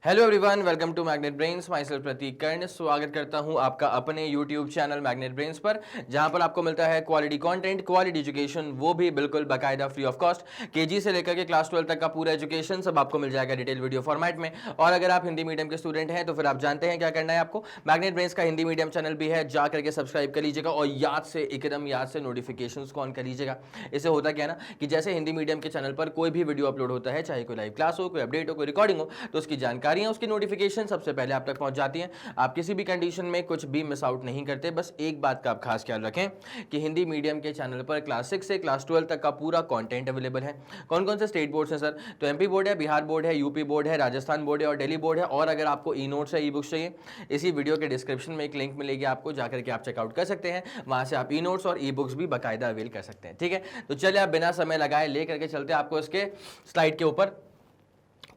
Hello everyone, welcome to magnet brains. Myself Prateek Karn स्वागत करता हूं आपका अपने यूट्यूब चैनल मैग्नेट ब्रेन्स पर, जहां पर आपको मिलता है क्वालिटी कंटेंट, क्वालिटी एजुकेशन, वो भी बिल्कुल बाकायदा फ्री ऑफ कॉस्ट। केजी से लेकर के क्लास 12 तक का पूरा एजुकेशन सब आपको मिल जाएगा डिटेल वीडियो फॉर्मेट में। और अगर आप हिंदी मीडियम के स्टूडेंट हैं तो फिर आप जानते हैं क्या करना है आपको। मैग्नेट ब्रेन्स का हिंदी मीडियम चैनल भी है, जा करके सब्सक्राइब कर लीजिएगा और एकदम याद से नोटिफिकेशन को ऑन कर लीजिएगा। इससे होता क्या ना कि जैसे हिंदी मीडियम के चैनल पर कोई भी वीडियो अपलोड होता है, चाहे कोई लाइव क्लास हो, कोई अपडेट हो, कोई रिकॉर्डिंग हो, तो उसकी जानकारियां, उसकी नोटिफिकेशन सबसे पहले आप तक पहुंच जाती हैं। आप किसी भी कंडीशन में कुछ भी मिस आउट नहीं करते। बस एक बात का आप खास ख्याल रखें कि हिंदी मीडियम के चैनल पर क्लास 6 से क्लास 12 तक का पूरा कंटेंट अवेलेबल है। कौन कौन से स्टेट बोर्ड्स हैं सर? तो एमपी बोर्ड है, बिहार बोर्ड है, यूपी बोर्ड है, राजस्थान बोर्ड है और दिल्ली बोर्ड है। और अगर आपको ई नोट्स है, ई बुक्स चाहिए, इसी वीडियो के डिस्क्रिप्शन में एक लिंक मिलेगी, आपको जाकर के आप चेकआउट कर सकते हैं। वहां से आप ई नोट्स और ई बुक्स भी बाकायदा अवेल कर सकते हैं। ठीक है, तो चलिए आप बिना समय लगाए लेकर के चलते आपको इसके स्लाइड के ऊपर।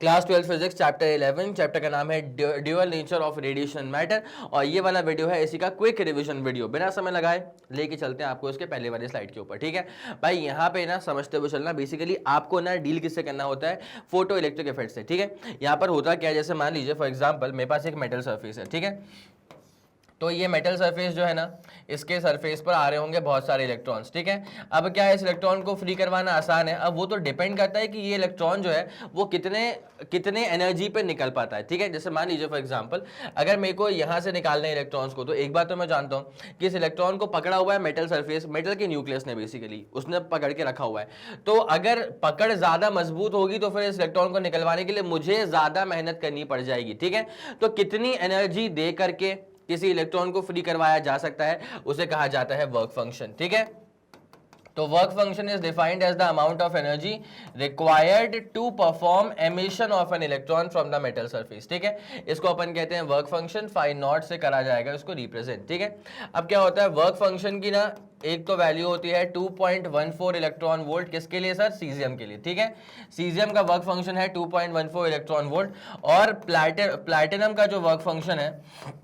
क्लास 12 फिजिक्स चैप्टर 11, चैप्टर का नाम है dual nature of radiation matter, और ये वाला वीडियो है इसी का क्विक रिवीजन वीडियो। बिना समय लगाए लेके चलते हैं आपको इसके पहले वाले स्लाइड के ऊपर। ठीक है भाई, यहाँ पे ना समझते हुए चलना। बेसिकली आपको ना डील किससे करना होता है? फोटो इलेक्ट्रिक इफेक्ट से। ठीक है, यहाँ पर होता क्या है, जैसे मान लीजिए फॉर एग्जाम्पल मेरे पास एक मेटल सर्फेस है। ठीक है, तो ये मेटल सरफेस जो है ना, इसके सरफेस पर आ रहे होंगे बहुत सारे इलेक्ट्रॉन्स। ठीक है, अब क्या है, इस इलेक्ट्रॉन को फ्री करवाना आसान है। अब वो तो डिपेंड करता है कि ये इलेक्ट्रॉन जो है वो कितने एनर्जी पे निकल पाता है। ठीक है, जैसे मान लीजिए फॉर एग्जांपल अगर मेरे को यहाँ से निकालना है इलेक्ट्रॉन्स को, तो एक बात तो मैं जानता हूँ कि इस इलेक्ट्रॉन को पकड़ा हुआ है मेटल सरफेस, मेटल के न्यूक्लियस ने बेसिकली उसने पकड़ के रखा हुआ है। तो अगर पकड़ ज्यादा मजबूत होगी तो फिर इस इलेक्ट्रॉन को निकलवाने के लिए मुझे ज्यादा मेहनत करनी पड़ जाएगी। ठीक है, तो कितनी एनर्जी दे करके किसी इलेक्ट्रॉन को फ्री करवाया जा सकता है, उसे कहा जाता है वर्क फंक्शन। ठीक है, तो work function is defined as the amount of energy required to perform emission of an electron from the metal surface. ठीक है, इसको अपन कहते हैं वर्क फंक्शन। फाई नॉट से करा जाएगा इसको रिप्रेजेंट। ठीक है, अब क्या होता है वर्क फंक्शन की ना, एक तो वैल्यू होती है 2.14 इलेक्ट्रॉन वोल्ट। किसके लिए सर? सीजियम के लिए। ठीक है, सीजियम का वर्क फंक्शन है 2.14 इलेक्ट्रॉन वोल्ट। और प्लैटिनम का जो वर्क फंक्शन है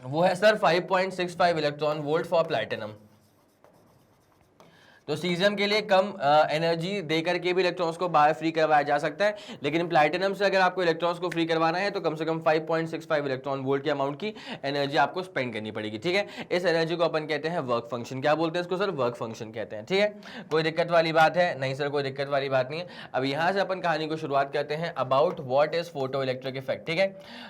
वो है sir 5.65 electron volt for platinum. तो सीजियम के लिए कम एनर्जी देकर के भी इलेक्ट्रॉन्स को बाहर फ्री करवाया जा सकता है, लेकिन प्लैटिनम से अगर आपको इलेक्ट्रॉन्स को फ्री करवाना है तो कम से कम 5.65 इलेक्ट्रॉन वोल्ट की अमाउंट की एनर्जी आपको स्पेंड करनी पड़ेगी। ठीक है, इस एनर्जी को अपन कहते हैं वर्क फंक्शन। क्या बोलते हैं इसको सर? वर्क फंक्शन कहते हैं। ठीक है, कोई दिक्कत वाली बात है? नहीं सर, कोई दिक्कत वाली बात नहीं है। अब यहाँ से अपन कहानी को शुरुआत करते हैं about what is photo electric effect. ठीक है,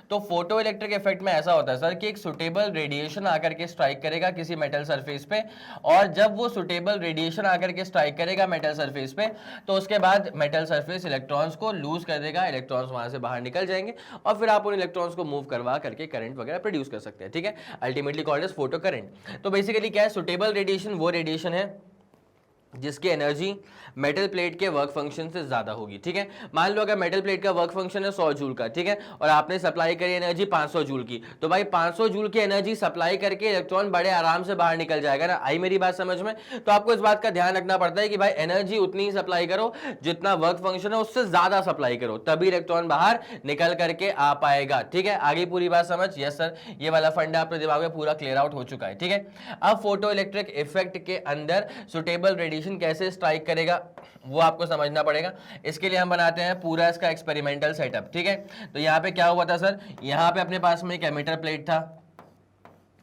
तो फोटो इलेक्ट्रिक इफेक्ट में ऐसा होता है सर कि एक सुटेबल रेडिएशन आकर के स्ट्राइक करेगा किसी मेटल सरफेस पे, और जब वो सुटेबल रेडिएशन आकर के स्ट्राइक करेगा मेटल सरफेस पे, तो उसके बाद मेटल सरफेस इलेक्ट्रॉन्स को लूज कर देगा, इलेक्ट्रॉन्स वहां से बाहर निकल जाएंगे और फिर आप उन इलेक्ट्रॉन्स को मूव करवा करके करंट वगैरह प्रोड्यूस कर सकते हैं। ठीक है, ultimately called as photo current. तो बेसिकली क्या है, सुटेबल रेडिएशन वो रेडिएशन है जिसकी एनर्जी मेटल प्लेट के वर्क फंक्शन से ज्यादा होगी। ठीक है, मान लो अगर मेटल प्लेट का वर्क फंक्शन है 100 जूल का, ठीक है, और आपने सप्लाई करी एनर्जी 500 जूल की, तो भाई 500 जूल की एनर्जी सप्लाई करके इलेक्ट्रॉन बड़े आराम से बाहर निकल जाएगा ना। आई मेरी बात समझ में? तो आपको इस बात का ध्यान रखना पड़ता है कि भाई एनर्जी उतनी ही सप्लाई करो जितना वर्क फंक्शन है उससे ज्यादा सप्लाई करो, तभी इलेक्ट्रॉन बाहर निकल करके आ पाएगा। ठीक है, आगे पूरी बात समझ? यस सर, ये वाला फंडा अपने दिमाग में पूरा क्लियर आउट हो चुका है। ठीक है, अब फोटो इलेक्ट्रिक इफेक्ट के अंदर सुटेबल रेडिएशन कैसे स्ट्राइक करेगा वो आपको समझना पड़ेगा। इसके लिए हम बनाते हैं पूरा इसका एक्सपेरिमेंटल सेटअप। ठीक है, तो यहां पे क्या हुआ था सर, यहां पे अपने पास में एक एमिटर प्लेट था,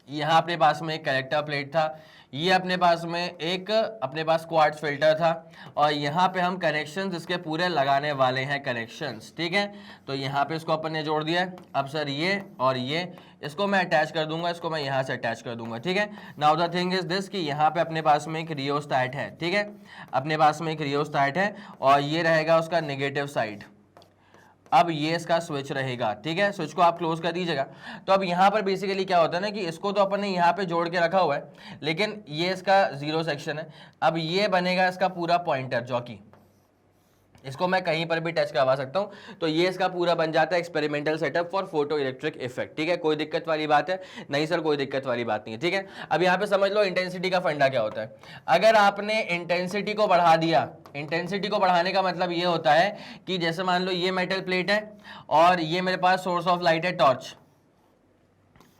यहां अपने पास में एक कलेक्टर प्लेट था, ये अपने पास क्वार्ट्ज फिल्टर था, और यहाँ पे हम कनेक्शंस इसके पूरे लगाने वाले हैं, कनेक्शंस। ठीक है, तो यहाँ पे इसको अपन ने जोड़ दिया है। अब सर ये और ये इसको मैं अटैच कर दूंगा, इसको मैं यहाँ से अटैच कर दूंगा। ठीक है, now the thing is this कि यहाँ पे अपने पास में एक रियोस्टैट है। ठीक है, अपने पास में एक रियोस्टैट है और ये रहेगा उसका नेगेटिव साइड। अब ये इसका स्विच रहेगा। ठीक है, स्विच को आप क्लोज कर दीजिएगा। तो अब यहाँ पर बेसिकली क्या होता है ना कि इसको तो अपन ने यहाँ पे जोड़ के रखा हुआ है, लेकिन ये इसका जीरो सेक्शन है। अब ये बनेगा इसका पूरा पॉइंटर जॉकी, इसको मैं कहीं पर भी टच करवा सकता हूं, तो ये इसका पूरा बन जाता है experimental setup for photo electric effect. ठीक है, कोई दिक्कत वाली बात है? नहीं सर, कोई दिक्कत वाली बात नहीं है। ठीक है, अब यहाँ पे समझ लो इंटेंसिटी का फंडा क्या होता है। अगर आपने इंटेंसिटी को बढ़ा दिया, इंटेंसिटी को बढ़ाने का मतलब ये होता है कि जैसे मान लो ये मेटल प्लेट है और ये मेरे पास सोर्स ऑफ लाइट है टॉर्च।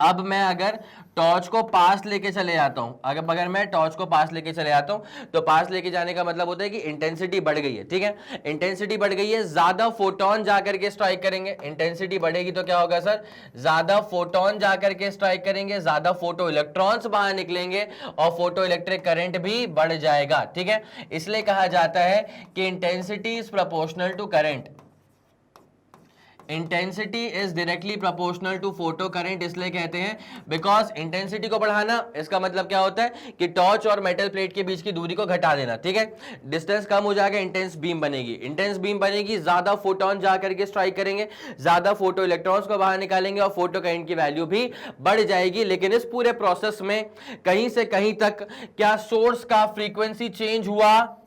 अब मैं अगर टॉर्च को पास लेके चले जाता हूं, अगर मैं टॉर्च को पास लेके चले जाता हूं, तो पास लेके जाने का मतलब होता है कि इंटेंसिटी बढ़ गई है, ठीक है, इंटेंसिटी बढ़ गई है, ज्यादा फोटोन जाकर के स्ट्राइक करेंगे, इंटेंसिटी बढ़ेगी तो क्या होगा सर, ज्यादा फोटोन जाकर के स्ट्राइक करेंगे, ज्यादा फोटो इलेक्ट्रॉन्स बाहर निकलेंगे और फोटो इलेक्ट्रिक करंट भी बढ़ जाएगा, ठीक है। इसलिए कहा जाता है कि intensity is proportional to current, intensity is directly proportional to photo current, इसलिए कहते हैं बिकॉज इंटेंसिटी को बढ़ाना, इसका मतलब क्या होता है कि टॉर्च और मेटल प्लेट के बीच की दूरी को घटा देना, ठीक है, डिस्टेंस कम हो जाएगा, इंटेंस बीम बनेगी, इंटेंस बीम बनेगी, ज्यादा फोटोन जाकर के स्ट्राइक करेंगे, ज्यादा फोटो इलेक्ट्रॉन्स को बाहर निकालेंगे और फोटो करंट की वैल्यू भी बढ़ जाएगी। लेकिन इस पूरे प्रोसेस में कहीं से कहीं तक क्या सोर्स का फ्रीक्वेंसी चेंज हुआ,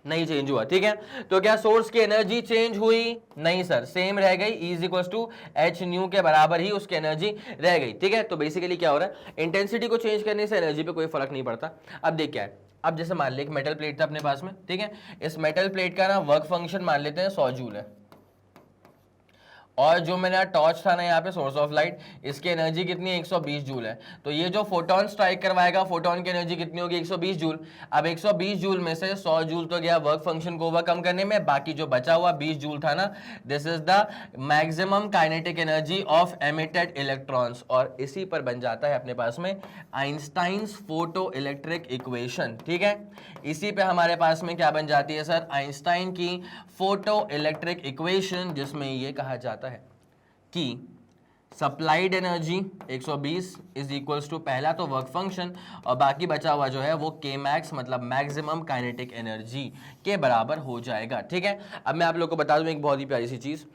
नहीं चेंज हुआ, ठीक है। तो क्या सोर्स की एनर्जी चेंज हुई, नहीं सर, सेम रह गई, E is equal to H nu के बराबर ही उसकी एनर्जी रह गई, ठीक है। तो बेसिकली क्या हो रहा है, इंटेंसिटी को चेंज करने से एनर्जी पे कोई फर्क नहीं पड़ता। अब देख क्या है, अब जैसे मान ले एक मेटल प्लेट था अपने पास में, ठीक है, इस मेटल प्लेट का ना वर्क फंक्शन मान लेते हैं 100 जूल है, और जो मेरा टॉर्च था ना यहाँ पे सोर्स ऑफ लाइट, इसकी एनर्जी कितनी है, 120 जूल है। तो ये जो फोटोन स्ट्राइक करवाएगा, फोटोन की एनर्जी कितनी होगी, 120 जूल। अब 120 जूल में से 100 जूल तो गया वर्क फंक्शन को ओवरकम करने में, बाकी जो बचा हुआ 20 जूल था ना, this is the maximum kinetic energy of emitted electrons, और इसी पर बन जाता है अपने पास में आइंस्टाइन्स फोटो इलेक्ट्रिक इक्वेशन, ठीक है। इसी पे हमारे पास में क्या बन जाती है सर, आइंस्टाइन की फोटो इलेक्ट्रिक इक्वेशन, जिसमें ये कहा जाता है कि supplied energy 120 is equals to पहला तो वर्क फंक्शन, और बाकी बचा हुआ जो है वो के मैक्स मतलब मैक्सिमम काइनेटिक एनर्जी के बराबर हो जाएगा, ठीक है। अब मैं आप लोग को बता दूं एक बहुत ही प्यारी सी चीज,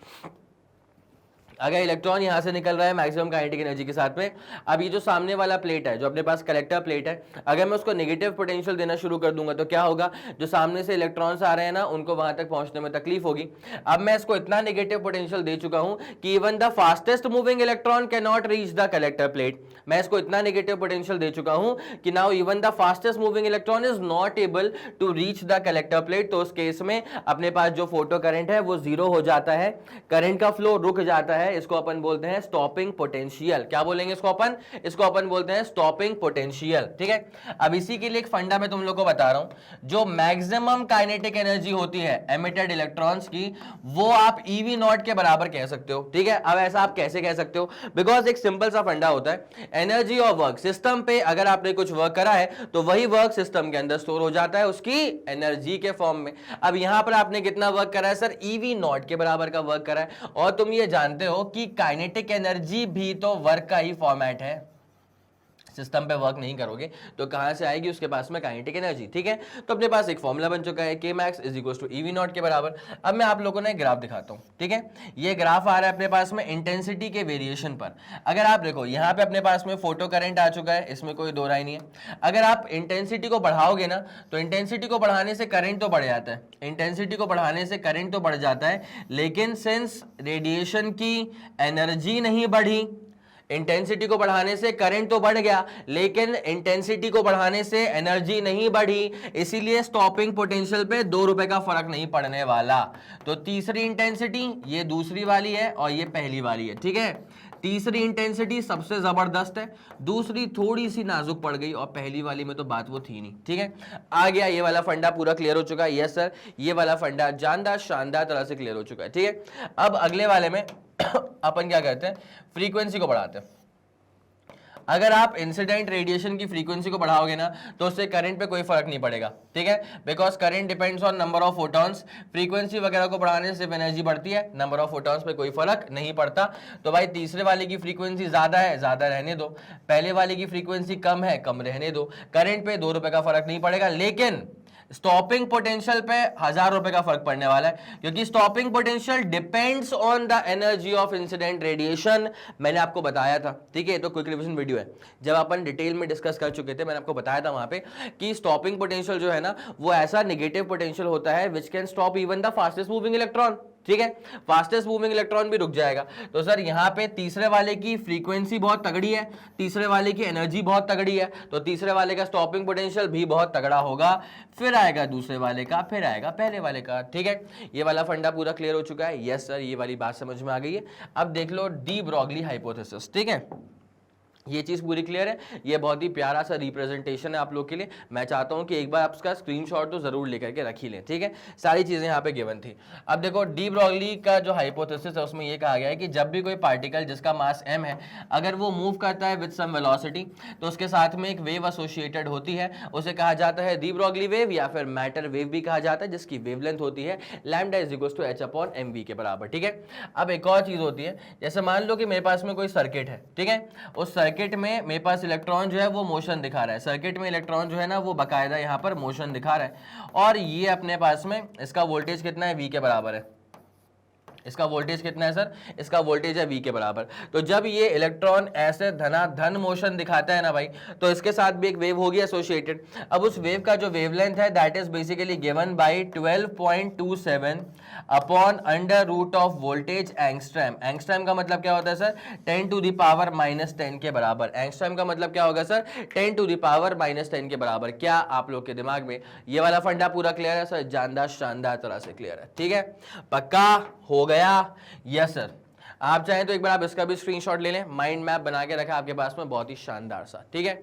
अगर इलेक्ट्रॉन यहां से निकल रहा है मैक्सिमम काइनेटिक एनर्जी के साथ में, अब ये जो सामने वाला प्लेट है, जो अपने पास कलेक्टर प्लेट है, अगर मैं उसको नेगेटिव पोटेंशियल देना शुरू कर दूंगा तो क्या होगा, जो सामने से इलेक्ट्रॉन्स आ रहे हैं ना, उनको वहां तक पहुंचने में तकलीफ होगी। अब मैं इसको इतना नेगेटिव पोटेंशियल दे चुका हूं कि even the fastest moving electron can not reach the collector plate, मैं इसको इतना नेगेटिव पोटेंशियल दे चुका हूं कि now even the fastest moving electron is not able to reach the collector plate. तो उस केस में अपने पास जो फोटो करंट है वो जीरो हो जाता है, करंट का फ्लो रुक जाता है, इसको अपन बोलते हैं स्टॉपिंग पोटेंशियल। क्या बोलेंगे इसको अपन बोलते हैं स्टॉपिंग पोटेंशियल, ठीक है। अब इसी के लिए एक फंडा मैं तुम लोग को बता रहा हूं, जो मैक्सिमम काइनेटिक एनर्जी होती है एमिटेड इलेक्ट्रॉन्स की, वो आप ईवी नॉट के बराबर कह सकते हो, ठीक है। अब ऐसा आप कैसे कह सकते हो, बिकॉज एक सिंपल सा फंडा होता है, एनर्जी ऑफ वर्क सिस्टम पे अगर आपने कुछ वर्क करा है तो वही वर्क सिस्टम के अंदर स्टोर हो जाता है उसकी एनर्जी के फॉर्म में। अब यहां पर आपने कितना वर्क करा है सर, ईवी नॉट के बराबर का वर्क करा है, और तुम ये जानते हो कि काइनेटिक एनर्जी भी तो वर्क का ही फॉर्मेट है, सिस्टम पे वर्क नहीं करोगे तो कहां से आएगी उसके पास में काइनेटिक एनर्जी, ठीक है। तो अपने पास एक फॉर्मूला बन चुका है K max is equal to eV naught के बराबर। अब मैं आप लोगों ने ग्राफ दिखाता हूं, ठीक है, ये ग्राफ आ रहा है अपने पास में इंटेंसिटी के वेरिएशन पर। अगर आप देखो यहां पे अपने पास में फोटो करंट आ चुका है, इसमें कोई दो राय नहीं है। अगर आप इंटेंसिटी को बढ़ाओगे ना, तो इंटेंसिटी को बढ़ाने से करंट तो बढ़ जाता है, इंटेंसिटी को बढ़ाने से करंट तो बढ़ जाता है, लेकिन सिंस रेडिएशन की एनर्जी नहीं बढ़ी, इंटेंसिटी को बढ़ाने से करंट तो बढ़ गया लेकिन इंटेंसिटी को बढ़ाने से एनर्जी नहीं बढ़ी, इसीलिए स्टॉपिंग पोटेंशियल पे 2 रुपए का फर्क नहीं पड़ने वाला। तो तीसरी इंटेंसिटी ये दूसरी वाली है और ये पहली वाली है, ठीक है। तीसरी इंटेंसिटी सबसे जबरदस्त है, दूसरी थोड़ी सी नाजुक पड़ गई और पहली वाली में तो बात वो थी नहीं, ठीक है। आ गया ये वाला फंडा पूरा क्लियर हो चुका है, यस सर, ये वाला फंडा जानदार शानदार तरह से क्लियर हो चुका है, ठीक है। अब अगले वाले में अपन क्या करते हैं, फ्रीक्वेंसी को बढ़ाते हैं। अगर आप इंसिडेंट रेडिएशन की फ्रीक्वेंसी को बढ़ाओगे ना तो उससे करंट पे कोई फर्क नहीं पड़ेगा, ठीक है, because current depends on number of photons. Frequency वगैरह को बढ़ाने से सिर्फ एनर्जी बढ़ती है, नंबर ऑफ फोटॉन्स पे कोई फर्क नहीं पड़ता। तो भाई तीसरे वाले की फ्रीक्वेंसी ज्यादा है, ज्यादा रहने दो, पहले वाले की फ्रीक्वेंसी कम है, कम रहने दो, करंट पे 2 रुपए का फर्क नहीं पड़ेगा, लेकिन स्टॉपिंग पोटेंशियल पे 1000 रुपए का फर्क पड़ने वाला है, क्योंकि stopping potential depends on the energy of incident radiation. मैंने आपको बताया था, ठीक है, तो क्विक रिवीजन वीडियो है, जब अपन डिटेल में डिस्कस कर चुके थे, मैंने आपको बताया था वहां पे कि स्टॉपिंग पोटेंशियल जो है ना वो ऐसा नेगेटिव पोटेंशियल होता है which can stop even the fastest moving electron, ठीक है, फास्टेस्ट मूविंग इलेक्ट्रॉन भी रुक जाएगा। तो सर यहाँ पे तीसरे वाले की फ्रीक्वेंसी बहुत तगड़ी है, तीसरे वाले की एनर्जी बहुत तगड़ी है, तो तीसरे वाले का स्टॉपिंग पोटेंशियल भी बहुत तगड़ा होगा, फिर आएगा दूसरे वाले का, फिर आएगा पहले वाले का। ठीक है, ये वाला फंडा पूरा क्लियर हो चुका है। यस सर, ये वाली बात समझ में आ गई है। अब देख लो डी ब्रॉगली हाइपोथेसिस। ठीक है, ये चीज पूरी क्लियर है। ये बहुत ही प्यारा सा रिप्रेजेंटेशन है आप लोग के लिए। मैं चाहता हूं कि एक बार आप इसका स्क्रीनशॉट तो जरूर लेकर के रख ही लें। ठीक है, सारी चीजें यहाँ पे गिवन थी। अब देखो डी ब्रॉगली का जो हाइपोथेसिस है उसमें ये कहा गया है कि जब भी कोई पार्टिकल जिसका मास m है अगर वो मूव करता है विद सम वेलोसिटी तो उसके साथ में एक वेव एसोसिएटेड होती है, उसे कहा जाता है डी ब्रॉगली वेव या फिर मैटर वेव भी कहा जाता है, जिसकी वेवलेंथ होती है lambda is equals to h/mv के बराबर। ठीक है, अब एक और चीज होती है, जैसे मान लो कि मेरे पास में कोई सर्किट है। ठीक है, उस सर्किट में मेरे पास इलेक्ट्रॉन जो है वो मोशन दिखा रहा है, सर्किट में इलेक्ट्रॉन जो है ना वो बकायदा यहाँ पर मोशन दिखा रहा है, और ये अपने पास में इसका वोल्टेज कितना है, V के बराबर है। इसका वोल्टेज कितना है सर, इसका वोल्टेज है V के बराबर। तो जब ये इलेक्ट्रॉन ऐसे धनाधन मोशन दिखाता है ना भाई, तो इसके साथ भी एक वेव होगी एसोसिएटेड। अब उस वेव का जो वेवलेंथ है that is basically given by 12.27 upon under root of voltage angstrom. Angstrom का मतलब क्या होता है सर, 10 टू द पावर -10 के बराबर। एंगस्ट्रैम का मतलब क्या होगा सर, 10 टू द पावर -10 के बराबर। क्या आप लोग के दिमाग में ये वाला फंडा पूरा क्लियर है सर? जानदार शानदार तरह से क्लियर है। ठीक है, पक्का हो गया? Yes sir. आप चाहें तो एक बार आप इसका भी स्क्रीनशॉट ले लें, माइंड मैप बना के रखा आपके पास में, बहुत ही शानदार सा। ठीक है,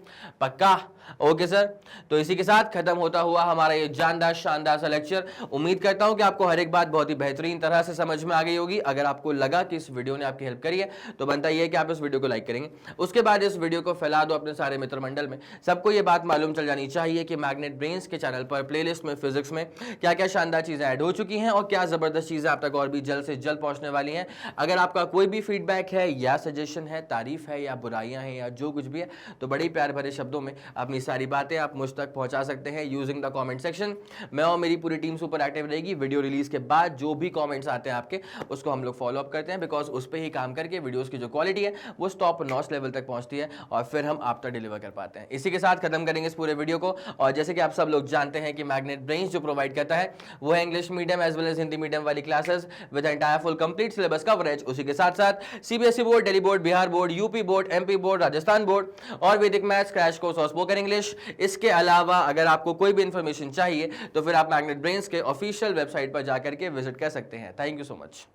पक्का? Okay sir. तो इसी के साथ खत्म होता हुआ हमारा ये जानदार शानदार सा लेक्चर। उम्मीद करता हूं कि आपको हर एक बात बहुत ही बेहतरीन तरह से समझ में आ गई होगी। अगर आपको लगा कि इस वीडियो ने आपकी हेल्प करी है तो बनता ही है कि आप इस वीडियो को लाइक करेंगे, उसके बाद इस वीडियो को फैला दो अपने सारे मित्र मंडल में। सबको ये बात मालूम चल जानी चाहिए कि मैग्नेट ब्रेन्स के चैनल पर प्लेलिस्ट में फिजिक्स में क्या क्या शानदार चीजें ऐड हो चुकी हैं और क्या जबरदस्त चीजें आप तक और भी जल्द से जल्द पहुंचने वाली हैं। अगर आपका कोई भी फीडबैक है या सजेशन है, तारीफ है या बुराइयां हैं या जो कुछ भी है, तो बड़े प्यार भरे शब्दों में अपनी सारी बातें आप मुझ तक पहुंचा सकते हैं यूजिंग द कमेंट सेक्शन। मैं और मेरी पूरी टीम सुपर एक्टिव रहेगी। वीडियो रिलीज के बाद जो भी कमेंट्स आते हैं आपके, उसको हम लोग फॉलो अप करते हैं, बिकॉज उस पर ही काम करके वीडियोस की जो क्वालिटी है वो टॉप नॉच लेवल तक पहुंचती है और फिर हम आप तक डिलीवर कर पाते हैं। इसी के साथ खत्म करेंगे इस पूरे वीडियो को। और जैसे कि आप सब लोग जानते हैं कि मैग्नेट ब्रेन्स जो प्रोवाइड करता है वो है English medium as well as Hindi medium वाली classes with entire full complete syllabus coverage. उसी के साथ साथ CBSE board, Delhi board, Bihar board, UP board, MP board, Rajasthan board और वैदिक मैथ्स, क्रैश कोर्स और स्पोकन इंग्लिश। इसके अलावा अगर आपको कोई भी इंफॉर्मेशन चाहिए तो फिर आप मैग्नेट ब्रेन्स के ऑफिशियल वेबसाइट पर जाकर के विजिट कर सकते हैं। Thank you so much.